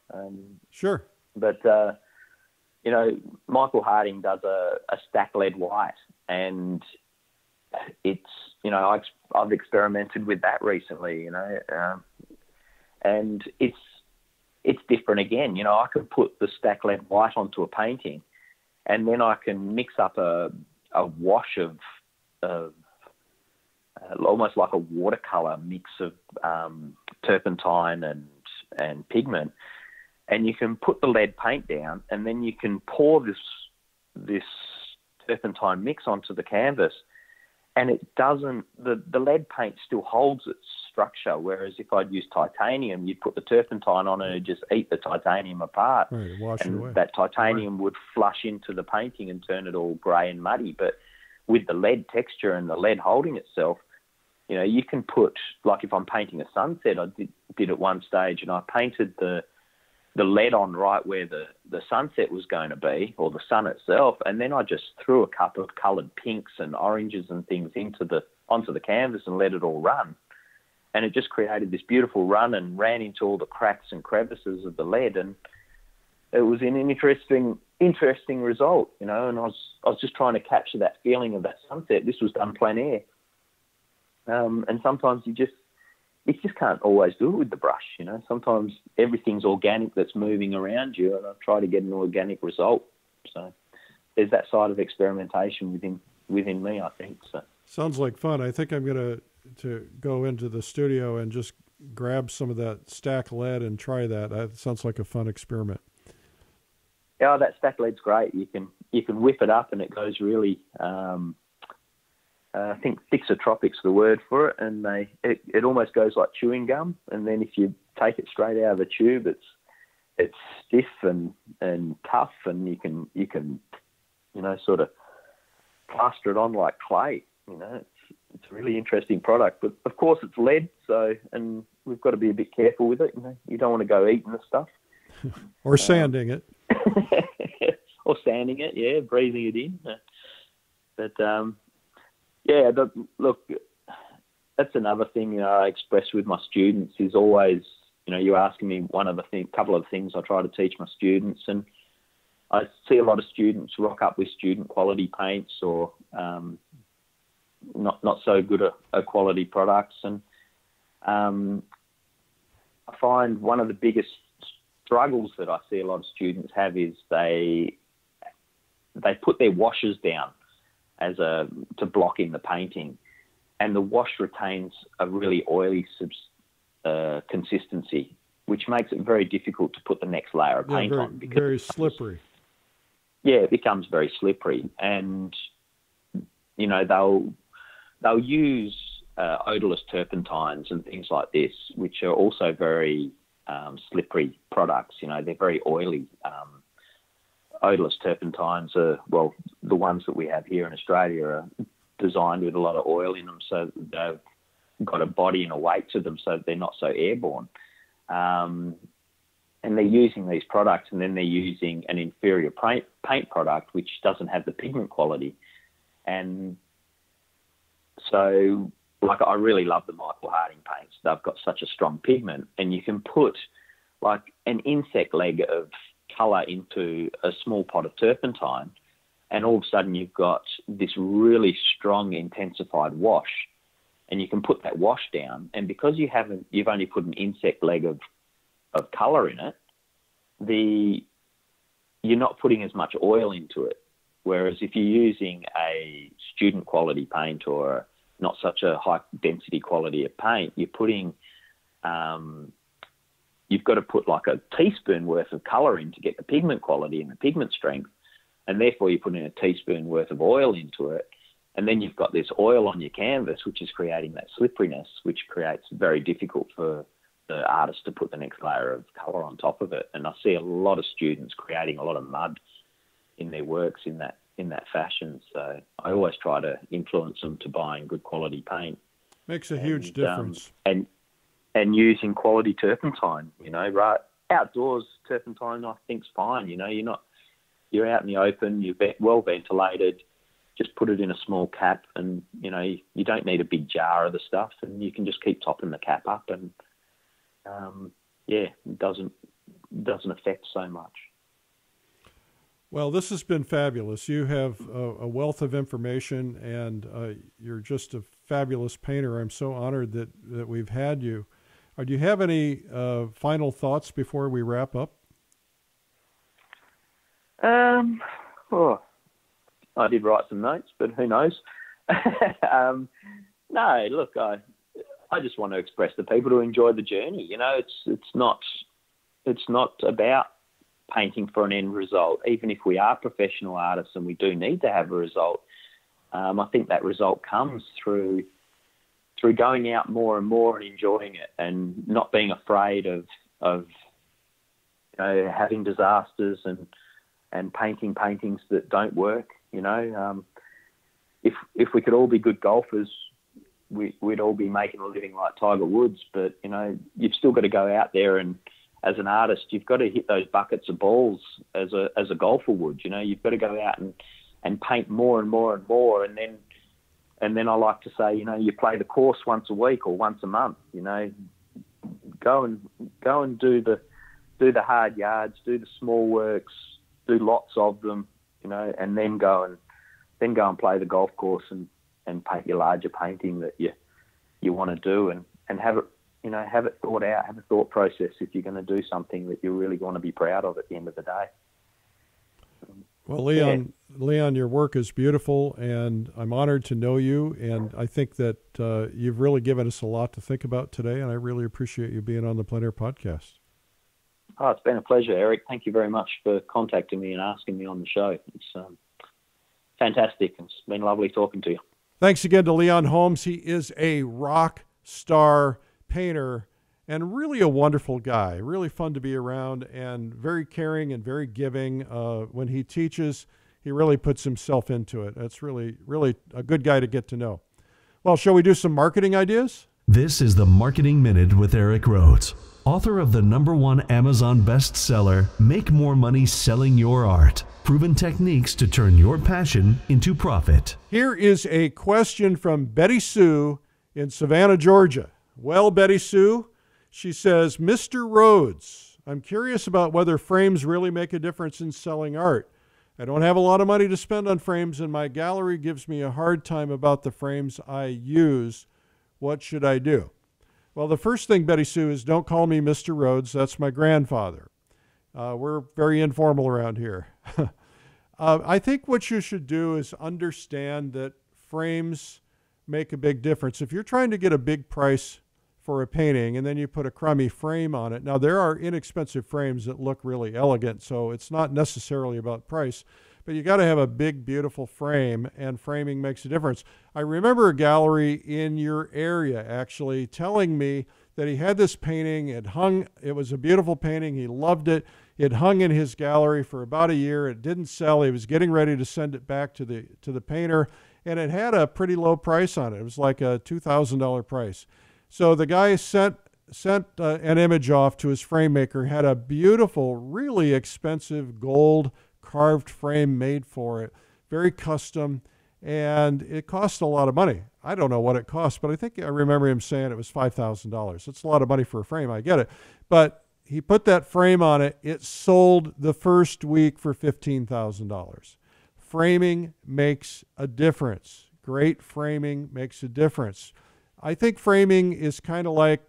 [SPEAKER 1] Sure.
[SPEAKER 3] But, Michael Harding does a stack lead white, and it's, I've experimented with that recently, and it's different again. I can put the stack lead white onto a painting, and then I can mix up a wash of almost like a watercolor mix of turpentine and pigment, and you can put the lead paint down, and then you can pour this turpentine mix onto the canvas, and it doesn't, the lead paint still holds its structure, whereas if I'd used titanium, you'd put the turpentine on and it'd just eat the titanium apart.
[SPEAKER 1] Right, wash it away.
[SPEAKER 3] That titanium would flush into the painting and turn it all grey and muddy. But with the lead texture and the lead holding itself, you can put, like if I'm painting a sunset, I did at one stage, and I painted the lead on right where the sunset was going to be, or the sun itself, and then I just threw a couple of coloured pinks and oranges and things onto the canvas and let it all run. And it just created this beautiful run and ran into all the cracks and crevices of the lead, and it was an interesting result, and I was just trying to capture that feeling of that sunset. This was done plein air. And sometimes you just can't always do it with the brush, Sometimes everything's organic that's moving around you, and I try to get an organic result. So there's that side of experimentation within me, I think. So
[SPEAKER 1] sounds like fun. I think I'm going to go into the studio and just grab some of that stack lead and try that. That sounds like a fun experiment.
[SPEAKER 3] Yeah, that stack lead's great. You can whip it up, and it goes really. I think thixotropic's the word for it, and it almost goes like chewing gum. And then if you take it straight out of the tube, it's stiff and tough, and you can sort of plaster it on like clay. It's a really interesting product, but of course it's lead, and we've got to be a bit careful with it. You don't want to go eating the stuff
[SPEAKER 1] or sanding it,
[SPEAKER 3] or sanding it, yeah, breathing it in. But look, that's another thing I express with my students is always, you're asking me couple of things I try to teach my students, and I see a lot of students rock up with student quality paints or not so good a quality products, and I find one of the biggest struggles that I see a lot of students have is they put their washes down to block in the painting, and the wash retains a really oily consistency, which makes it very difficult to put the next layer of paint on. Because
[SPEAKER 1] very slippery.
[SPEAKER 3] Yeah, it becomes very slippery, and you know they'll use odorless turpentines and things like this, which are also very slippery products. You know, they're very oily. Odorless turpentines are, well, the ones that we have here in Australia are designed with a lot of oil in them, so they've got a body and a weight to them, so they're not so airborne. And they're using these products, and then they're using an inferior paint product which doesn't have the pigment quality. And so, like, I really love the Michael Harding paints. They've got such a strong pigment, and you can put like an insect leg of colour into a small pot of turpentine, and all of a sudden you've got this really strong intensified wash, and you can put that wash down, and because you've only put an insect leg of colour in it, you're not putting as much oil into it. Whereas if you're using a student quality paint or not such a high density quality of paint, you're putting, you've got to put like a teaspoon worth of colour in to get the pigment quality and the pigment strength, and therefore you're putting a teaspoon worth of oil into it, and then you've got this oil on your canvas, which is creating that slipperiness, which creates very difficult for the artist to put the next layer of colour on top of it. And I see a lot of students creating a lot of mud in their works in that fashion. So I always try to influence them to buying good quality paint.
[SPEAKER 1] Makes a huge difference.
[SPEAKER 3] And using quality turpentine, you know, right? Outdoors turpentine I think's fine. You know, you're out in the open, you're well ventilated. Just put it in a small cap, and you know you don't need a big jar of the stuff, and you can just keep topping the cap up, and it doesn't affect so much.
[SPEAKER 1] Well, this has been fabulous. You have a wealth of information, and you're just a fabulous painter. I'm so honored that we've had you. Do you have any final thoughts before we wrap up?
[SPEAKER 3] I did write some notes, but who knows? No, look, I just want to express to people to enjoy the journey. You know, it's not about painting for an end result. Even if we are professional artists and we do need to have a result, I think that result comes through going out more and more and enjoying it, and not being afraid of you know, having disasters and painting paintings that don't work. You know, if we could all be good golfers, we'd all be making a living like Tiger Woods. But you know, you've still got to go out there, and as an artist, you've got to hit those buckets of balls as a golfer would. You know, you've got to go out and paint more and more and more, and then I like to say, you know, you play the course once a week or once a month. You know, go and do the hard yards, do the small works, do lots of them. You know, and then go and play the golf course and paint your larger painting that you want to do, and have it thought out, have a thought process if you're going to do something that you really want to be proud of at the end of the day.
[SPEAKER 1] Well, Leon, your work is beautiful, and I'm honored to know you, and I think that you've really given us a lot to think about today, and I really appreciate you being on the PleinAir podcast.
[SPEAKER 3] Oh, it's been a pleasure, Eric. Thank you very much for contacting me and asking me on the show. It's fantastic. It's been lovely talking to you.
[SPEAKER 1] Thanks again to Leon Holmes. He is a rock star painter and really a wonderful guy. Really fun to be around, and very caring and very giving. When he teaches, he really puts himself into it. That's really, really a good guy to get to know. Well, shall we do some marketing ideas?
[SPEAKER 2] This is the Marketing Minute with Eric Rhodes, author of the #1 Amazon bestseller, Make More Money Selling Your Art, Proven Techniques to Turn Your Passion into Profit.
[SPEAKER 1] Here is a question from Betty Sue in Savannah, Georgia. Well, Betty Sue, she says, Mr. Rhodes, I'm curious about whether frames really make a difference in selling art. I don't have a lot of money to spend on frames, and my gallery gives me a hard time about the frames I use. What should I do? Well, the first thing, Betty Sue, is don't call me Mr. Rhodes. That's my grandfather. We're very informal around here. I think what you should do is understand that frames make a big difference. If you're trying to get a big price for a painting and then you put a crummy frame on it, now there are inexpensive frames that look really elegant, so it's not necessarily about price, but you got to have a big, beautiful frame, and framing makes a difference. I remember a gallery in your area actually telling me that he had this painting. It was a beautiful painting. He loved it. It hung in his gallery for about a year. It didn't sell. He was getting ready to send it back to the painter, and it had a pretty low price on it. It was like a $2,000 price. So the guy sent an image off to his frame maker, had a beautiful, really expensive gold carved frame made for it, very custom, and it cost a lot of money. I don't know what it cost, but I remember him saying it was $5,000. It's a lot of money for a frame, I get it. But he put that frame on it. It sold the first week for $15,000. Framing makes a difference. Great framing makes a difference. I think framing is kind of like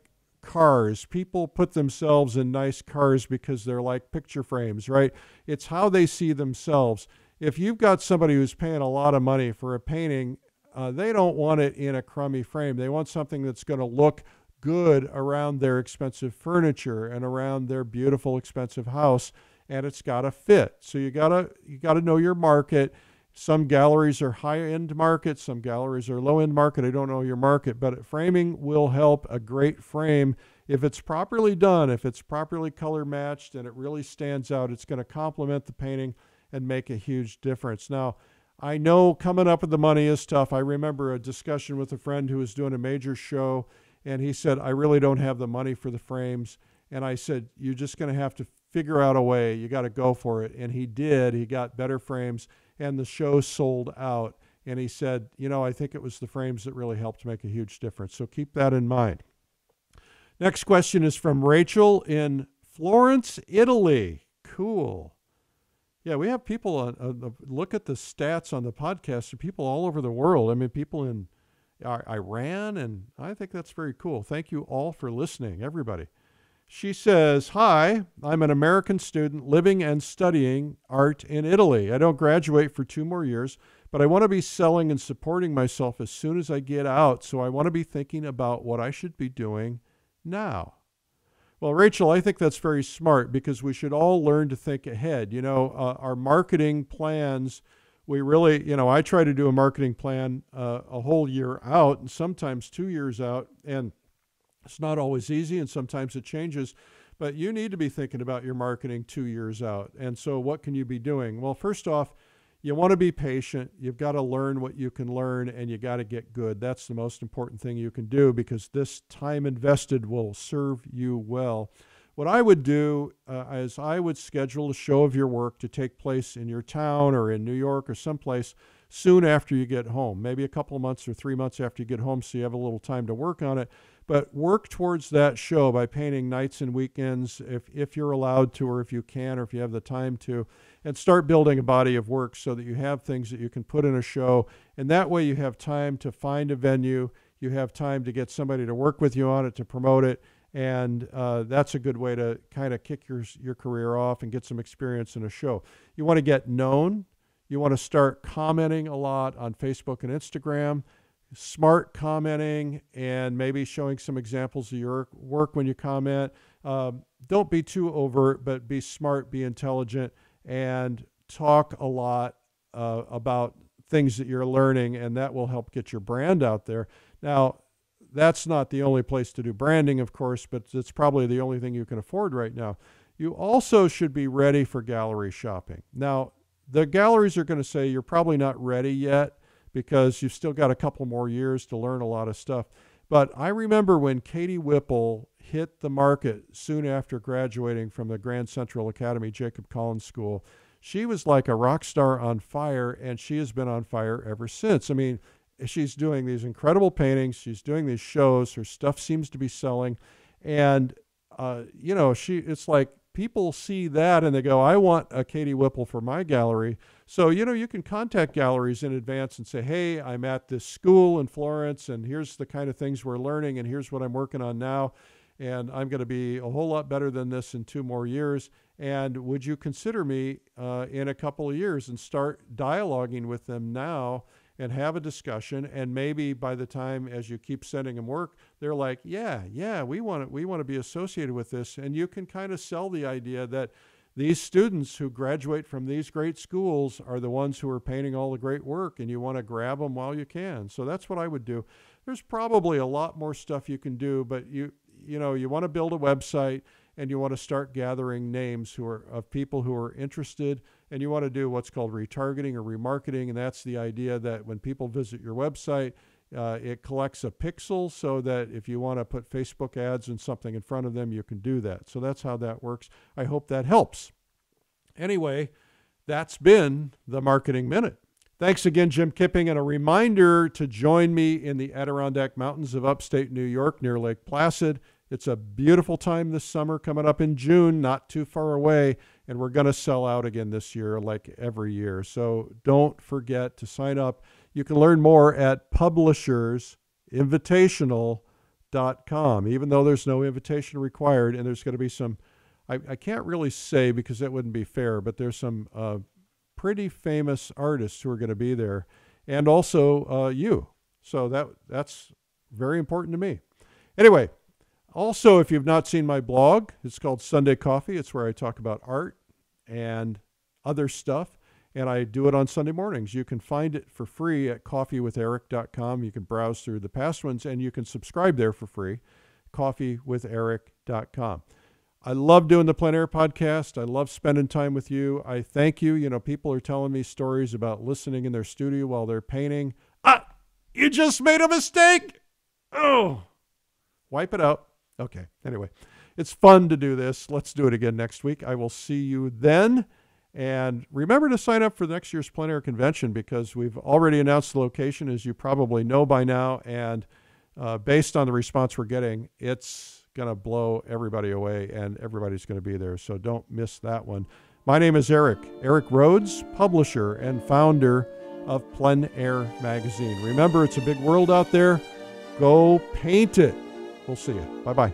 [SPEAKER 1] cars. People put themselves in nice cars because they're like picture frames, right? It's how they see themselves. If you've got somebody who's paying a lot of money for a painting, they don't want it in a crummy frame. They want something that's going to look good around their expensive furniture and around their beautiful, expensive house, and it's got to fit. So you gotta know your market. Some galleries are high-end market, some galleries are low-end market. I don't know your market, but framing will help. A great frame, if it's properly done, if it's properly color matched and it really stands out, it's going to complement the painting and make a huge difference. Now, I know coming up with the money is tough. I remember a discussion with a friend who was doing a major show, and he said, I really don't have the money for the frames. And I said, you're just going to have to figure out a way. You got to go for it. And he did. He got better frames, and the show sold out. And he said, I think it was the frames that really helped make a huge difference. So keep that in mind. Next question is from Rachel in Florence, Italy. Cool. Yeah, we have people, look at the stats on the podcast, people all over the world. I mean, people in Iran, and I think that's very cool. Thank you all for listening, everybody. She says, hi, I'm an American student living and studying art in Italy. I don't graduate for 2 more years, but I want to be selling and supporting myself as soon as I get out, so I want to be thinking about what I should be doing now. Well, Rachel, I think that's very smart, because we should all learn to think ahead. Our marketing plans, we really, I try to do a marketing plan a whole year out, and sometimes 2 years out, and it's not always easy, and sometimes it changes, but you need to be thinking about your marketing 2 years out. And so what can you be doing? Well, first off, you want to be patient. You've got to learn what you can learn, and you got to get good. That's the most important thing you can do, because this time invested will serve you well. What I would do is I would schedule a show of your work to take place in your town or in New York or someplace soon after you get home, maybe a couple of months or 3 months after you get home, so you have a little time to work on it. But work towards that show by painting nights and weekends if you're allowed to, or if you can, or if you have the time to, and start building a body of work so that you have things that you can put in a show. And that way you have time to find a venue, you have time to get somebody to work with you on it, to promote it, and that's a good way to kind of kick your career off and get some experience in a show. You want to get known. You want to start commenting a lot on Facebook and Instagram. Smart commenting, and maybe showing some examples of your work when you comment. Don't be too overt, but be smart, be intelligent, and talk a lot about things that you're learning, and that will help get your brand out there. Now, that's not the only place to do branding, of course, but it's probably the only thing you can afford right now. You also should be ready for gallery shopping. Now, the galleries are going to say you're probably not ready yet, because you've still got a couple more years to learn a lot of stuff. But I remember when Katie Whipple hit the market soon after graduating from the Grand Central Academy Jacob Collins School, she was like a rock star on fire, and she has been on fire ever since. I mean, she's doing these incredible paintings. She's doing these shows. Her stuff seems to be selling. And, it's like people see that and they go, I want a Katie Whipple for my gallery. So, you can contact galleries in advance and say, hey, I'm at this school in Florence, and here's the kind of things we're learning, and here's what I'm working on now. And I'm going to be a whole lot better than this in 2 more years. And would you consider me in a couple of years, and start dialoguing with them now and have a discussion? And maybe by the time, as you keep sending them work, they're like, yeah, we want to be associated with this. And you can kind of sell the idea that these students who graduate from these great schools are the ones who are painting all the great work, and you want to grab them while you can. So that's what I would do. There's probably a lot more stuff you can do, but you want to build a website, and you want to start gathering names of people who are interested, and you want to do what's called retargeting or remarketing. And that's the idea that when people visit your website, it collects a pixel, so that if you want to put Facebook ads and something in front of them, you can do that. So that's how that works. I hope that helps. Anyway, that's been the Marketing Minute. Thanks again, Jim Kipping, and a reminder to join me in the Adirondack Mountains of upstate New York near Lake Placid. It's a beautiful time this summer coming up in June, not too far away, and we're going to sell out again this year like every year. So don't forget to sign up. You can learn more at publishersinvitational.com, even though there's no invitation required, and there's going to be some, I can't really say because that wouldn't be fair, but there's some pretty famous artists who are going to be there, and also you. So that's very important to me. Anyway, also, if you've not seen my blog, it's called Sunday Coffee. It's where I talk about art and other stuff, and I do it on Sunday mornings. You can find it for free at coffeewitheric.com. You can browse through the past ones, and you can subscribe there for free, coffeewitheric.com. I love doing the PleinAir podcast. I love spending time with you. I thank you. People are telling me stories about listening in their studio while they're painting. You just made a mistake. Oh, wipe it out. Okay. Anyway, it's fun to do this. Let's do it again next week. I will see you then. And remember to sign up for next year's PleinAir convention, because we've already announced the location, as you probably know by now. And based on the response we're getting, it's going to blow everybody away, and everybody's going to be there. So don't miss that one. My name is Eric Rhodes, publisher and founder of PleinAir magazine. Remember, it's a big world out there. Go paint it. We'll see you. Bye-bye.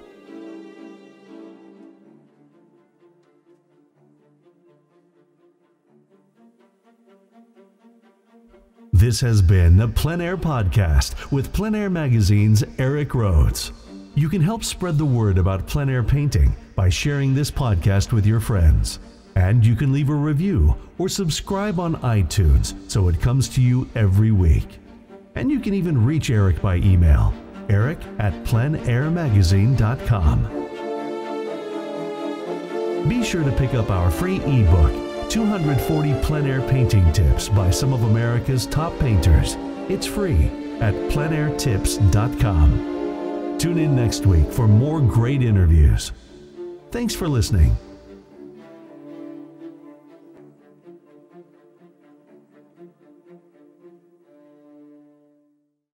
[SPEAKER 2] This has been the PleinAir Podcast with PleinAir Magazine's Eric Rhodes. You can help spread the word about PleinAir painting by sharing this podcast with your friends. And you can leave a review or subscribe on iTunes so it comes to you every week. And you can even reach Eric by email, eric@pleinairmagazine.com. Be sure to pick up our free ebook, 240 PleinAir painting tips by some of America's top painters. It's free at pleinairtips.com. Tune in next week for more great interviews. Thanks for listening.